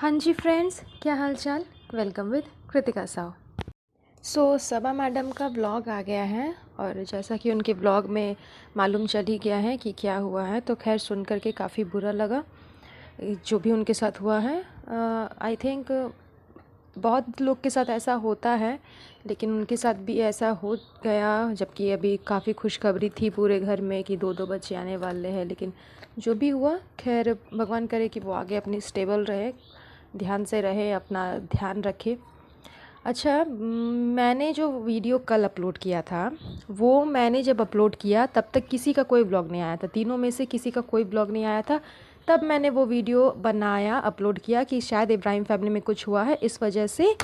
हाँ जी फ्रेंड्स, क्या हाल चाल। Welcome with Kritika Sao. Saba madam का ब्लॉग आ गया है और जैसा कि उनके ब्लॉग में मालूम चल ही गया है कि क्या हुआ है, तो खैर सुन कर के काफ़ी बुरा लगा जो भी उनके साथ हुआ है। आई थिंक बहुत लोग के साथ ऐसा होता है, लेकिन उनके साथ भी ऐसा हो गया, जबकि अभी काफ़ी खुशखबरी थी पूरे घर में कि दो बच्चे आने वाले हैं। लेकिन जो भी हुआ, खैर भगवान करे कि वो आगे अपनी स्टेबल रहे, ध्यान से रहे, अपना ध्यान रखे। अच्छा, मैंने जो वीडियो कल अपलोड किया था, वो मैंने जब अपलोड किया तब तक किसी का कोई ब्लॉग नहीं आया था। तीनों में से किसी का कोई ब्लॉग नहीं आया था। तब मैंने वो वीडियो बनाया, अपलोड किया कि शायद इब्राहिम फैमिली में कुछ हुआ है, इस वजह से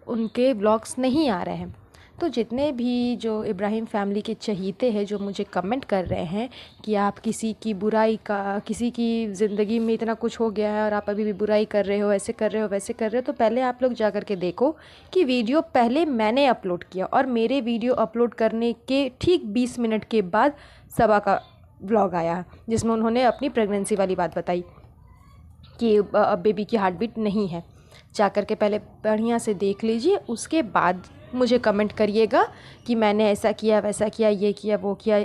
उनके ब्लॉग्स नहीं आ रहे हैं। तो जितने भी जो इब्राहिम फैमिली के चहीते हैं, जो मुझे कमेंट कर रहे हैं कि आप किसी की बुराई का, किसी की ज़िंदगी में इतना कुछ हो गया है और आप अभी भी बुराई कर रहे हो, ऐसे कर रहे हो, वैसे कर रहे हो, तो पहले आप लोग जा कर के देखो कि वीडियो पहले मैंने अपलोड किया और मेरे वीडियो अपलोड करने के ठीक 20 मिनट के बाद सबा का ब्लॉग आया, जिसमें उन्होंने अपनी प्रेगनेंसी वाली बात बताई कि अब बेबी की हार्ट बीट नहीं है। जा कर के पहले बढ़िया से देख लीजिए, उसके बाद मुझे कमेंट करिएगा कि मैंने ऐसा किया, वैसा किया, ये किया, वो किया।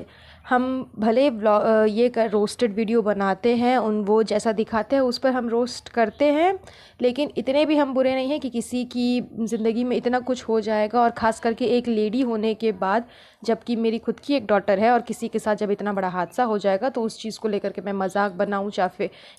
हम भले ये रोस्टेड वीडियो बनाते हैं, वो जैसा दिखाते हैं उस पर हम रोस्ट करते हैं, लेकिन इतने भी हम बुरे नहीं हैं कि किसी की ज़िंदगी में इतना कुछ हो जाएगा। और ख़ास करके एक लेडी होने के बाद, जबकि मेरी खुद की एक डॉटर है, और किसी के साथ जब इतना बड़ा हादसा हो जाएगा तो उस चीज़ को लेकर के मैं मजाक बनाऊँ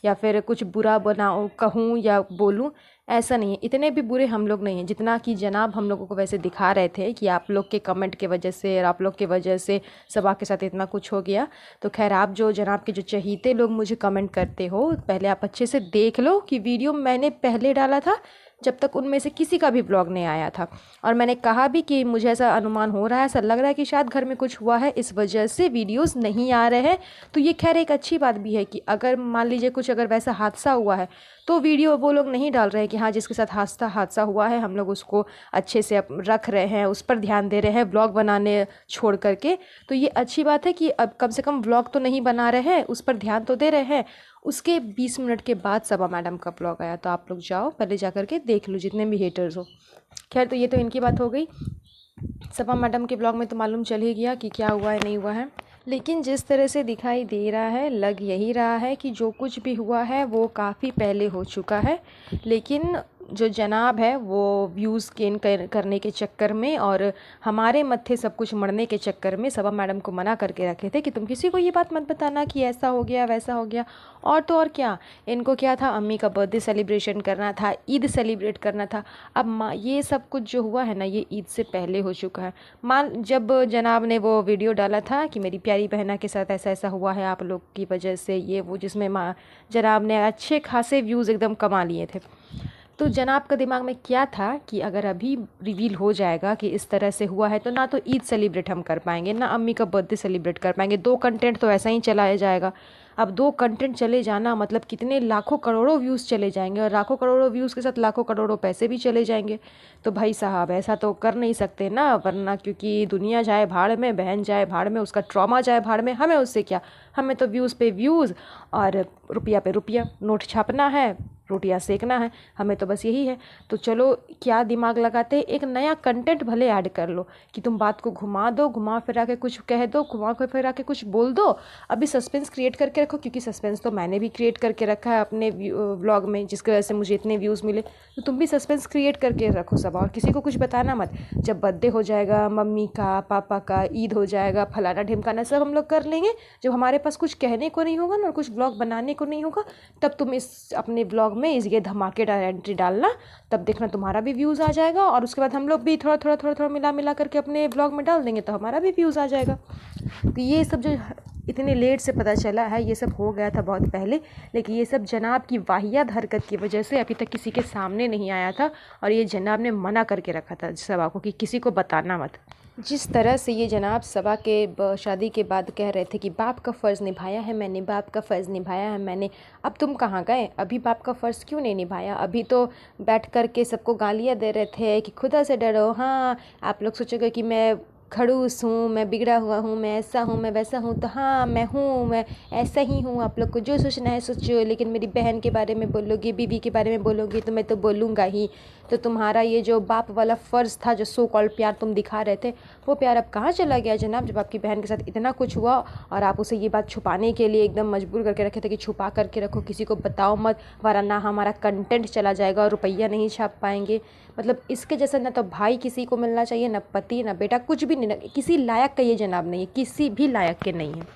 या फिर कुछ बुरा बनाऊँ, कहूँ या बोलूँ, ऐसा नहीं है। इतने भी बुरे हम लोग नहीं हैं जितना कि जनाब हम लोगों को वैसे दिखा रहे थे कि आप लोग के कमेंट के वजह से और आप लोग के वजह से सबा के साथ इतना कुछ हो गया। तो खैर, आप जो जनाब के जो चहीते लोग मुझे कमेंट करते हो, पहले आप अच्छे से देख लो कि वीडियो मैंने पहले डाला था जब तक उनमें से किसी का भी ब्लॉग नहीं आया था। और मैंने कहा भी कि मुझे ऐसा अनुमान हो रहा है, ऐसा लग रहा है कि शायद घर में कुछ हुआ है, इस वजह से वीडियोस नहीं आ रहे हैं। तो ये खैर एक अच्छी बात भी है कि अगर मान लीजिए कुछ अगर वैसा हादसा हुआ है तो वीडियो वो लोग नहीं डाल रहे हैं कि हाँ, जिसके साथ हादसा हुआ है हम लोग उसको अच्छे से रख रहे हैं, उस पर ध्यान दे रहे हैं, ब्लॉग बनाने छोड़ करके। तो ये अच्छी बात है कि अब कम से कम ब्लॉग तो नहीं बना रहे हैं, उस पर ध्यान तो दे रहे हैं। उसके 20 मिनट के बाद सबा मैडम का ब्लॉग आया, तो आप लोग जाओ पहले जा कर के देख लो, जितने भी हेटर्स हो। खैर, तो ये तो इनकी बात हो गई। सबा मैडम के ब्लॉग में तो मालूम चल ही गया कि क्या हुआ है, नहीं हुआ है। लेकिन जिस तरह से दिखाई दे रहा है, लग यही रहा है कि जो कुछ भी हुआ है वो काफ़ी पहले हो चुका है। लेकिन जो जनाब है वो व्यूज़ गेन करने के चक्कर में और हमारे मत्थे सब कुछ मरने के चक्कर में सबा मैडम को मना करके रखे थे कि तुम किसी को ये बात मत बताना कि ऐसा हो गया, वैसा हो गया। और तो और क्या, इनको क्या था, अम्मी का बर्थडे सेलिब्रेशन करना था, ईद सेलिब्रेट करना था। अब ये सब कुछ जो हुआ है ना, ये ईद से पहले हो चुका है। जब जनाब ने वो वीडियो डाला था कि मेरी प्यारी बहना के साथ ऐसा ऐसा हुआ है आप लोग की वजह से, ये वो, जिसमें जनाब ने अच्छे खासे व्यूज़ एकदम कमा लिए थे। तो जनाब का दिमाग में क्या था कि अगर अभी रिवील हो जाएगा कि इस तरह से हुआ है, तो ना तो ईद सेलिब्रेट हम कर पाएंगे, ना अम्मी का बर्थडे सेलिब्रेट कर पाएंगे। दो कंटेंट तो ऐसा ही चलाया जाएगा। अब दो कंटेंट चले जाना मतलब कितने लाखों करोड़ों व्यूज़ चले जाएंगे, और लाखों करोड़ों व्यूज़ के साथ लाखों करोड़ों पैसे भी चले जाएंगे। तो भाई साहब, ऐसा तो कर नहीं सकते ना, वरना क्योंकि दुनिया जाए भाड़ में, बहन जाए भाड़ में, उसका ट्रॉमा जाए भाड़ में, हमें उससे क्या। हमें तो व्यूज़ पे व्यूज़ और रुपया पे रुपया, नोट छापना है, रोटियां सेकना है, हमें तो बस यही है। तो चलो, क्या दिमाग लगाते, एक नया कंटेंट भले ऐड कर लो कि तुम बात को घुमा दो, घुमा फिरा के कुछ कह दो, घुमा फिरा के कुछ बोल दो। अभी सस्पेंस क्रिएट करके रखो, क्योंकि सस्पेंस तो मैंने भी क्रिएट करके रखा है अपने व्लॉग में, जिसकी वजह से मुझे इतने व्यूज़ मिले। तो तुम भी सस्पेंस क्रिएट करके रखो सब, और किसी को कुछ बताना मत। जब बर्थडे हो जाएगा मम्मी का, पापा का, ईद हो जाएगा, फलाना ढिमकाना, सब हम लोग कर लेंगे। जब हमारे पास कुछ कहने को नहीं होगा ना, और कुछ ब्लॉग बनाने को नहीं होगा, तब तुम इस अपने ब्लॉग में इस ये धमाकेदार एंट्री डालना, तब देखना तुम्हारा भी व्यूज़ आ जाएगा। और उसके बाद हम लोग भी थोड़ा थोड़ा थोड़ा थोड़ा मिला करके अपने ब्लॉग में डाल देंगे, तो हमारा भी व्यूज़ आ जाएगा। तो ये सब जो इतने लेट से पता चला है, ये सब हो गया था बहुत पहले, लेकिन ये सब जनाब की वाहियात हरकत की वजह से अभी तक किसी के सामने नहीं आया था। और ये जनाब ने मना करके रखा था सबा को कि किसी को बताना मत। जिस तरह से ये जनाब सबा के शादी के बाद कह रहे थे कि बाप का फ़र्ज़ निभाया है मैंने, बाप का फ़र्ज़ निभाया है मैंने, अब तुम कहाँ गए? अभी बाप का फ़र्ज़ क्यों नहीं निभाया? अभी तो बैठ कर के सबको गालियाँ दे रहे थे कि खुदा से डरो। हाँ, आप लोग सोचोगे कि मैं खड़ूस हूँ, मैं बिगड़ा हुआ हूँ, मैं ऐसा हूँ, मैं वैसा हूँ। तो हाँ, मैं ऐसा ही हूँ, आप लोग को जो सोचना है सोचो, लेकिन मेरी बहन के बारे में बोलोगी, बीवी के बारे में बोलोगी तो मैं तो बोलूँगा ही। तो तुम्हारा ये जो बाप वाला फ़र्ज़ था, जो सो कॉल्ड प्यार तुम दिखा रहे थे, वो प्यार अब कहाँ चला गया जनाब? जब आपकी बहन के साथ इतना कुछ हुआ और आप उसे ये बात छुपाने के लिए एकदम मजबूर करके रखे थे कि छुपा करके रखो, किसी को बताओ मत, वरना हमारा कंटेंट चला जाएगा और रुपया नहीं छाप पाएंगे। मतलब इसके जैसा ना तो भाई किसी को मिलना चाहिए, ना पति, ना बेटा, कुछ भी नहीं, ना किसी लायक का ये जनाब नहीं है, किसी भी लायक के नहीं है।